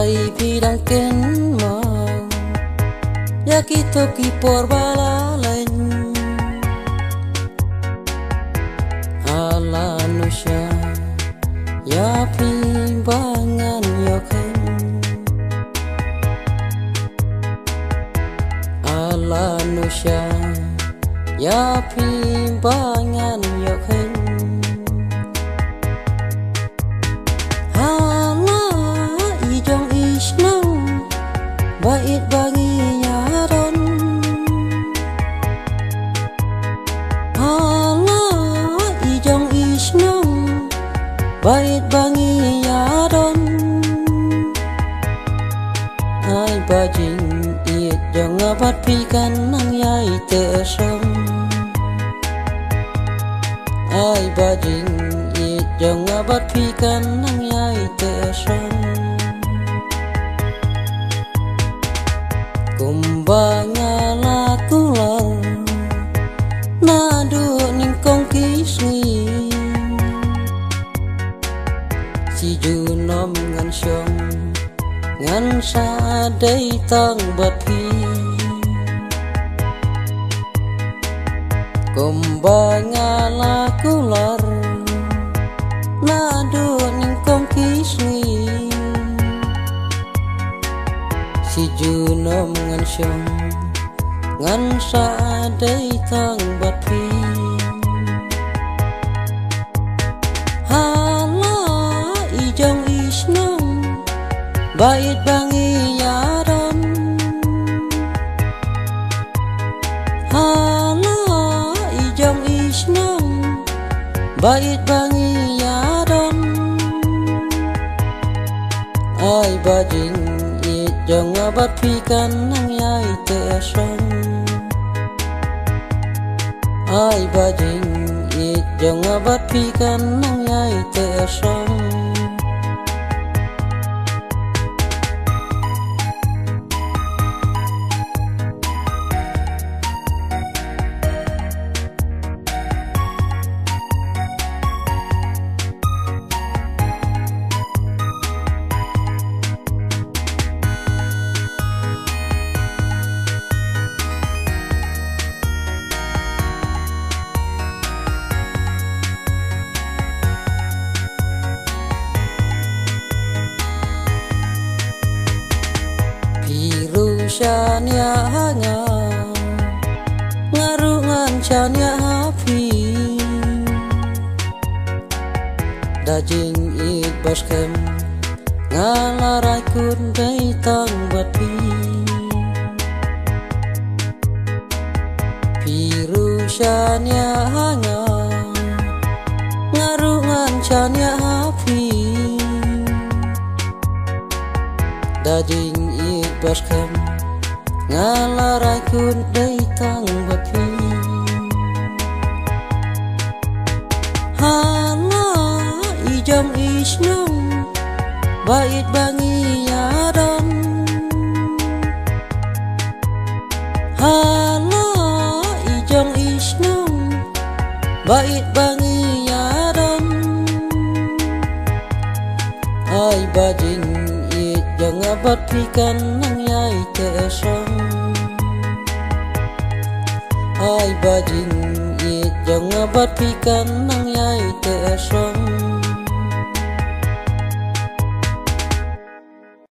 Mari bidang kenmang ya kita kipor balalain ala nusya ya pimbangan yoken ala nusya ya pimbangan yoken bait bangi nyaron hala ijong isnong bait bangi nyaron ai bajing iet jong abat pikan nang yai tesom ai bajing iet jong abat pikan nang yai tesom kumbanya lakular nadu ningkong kisni si junom ngan syong ngan sadai tang bathi kumbanya lakular nadu ningkong kisni si junom ngan syong ngan sadai tang bathi hala ijong isnong bait bangi nyaron hala ijong isnong bait bangi nyaron ai bajing jong abat pikan nang yai tesom ai bajing it jong abat pikan nang yai tesom Shania hanya ngarungan shania hafi dajing ik baskem ngalarai kun dai tang bathi piru shania hanya ngarungan shania hafi dajing ik baskem ngalarai kun dai tang bathi hala ijong isnong bait bangi nyaron hala ijong isnong bait bangi nyaron ai bajing it jong abat pikan nang yai tesom ai bajing it jong abat pikan nang yai tesom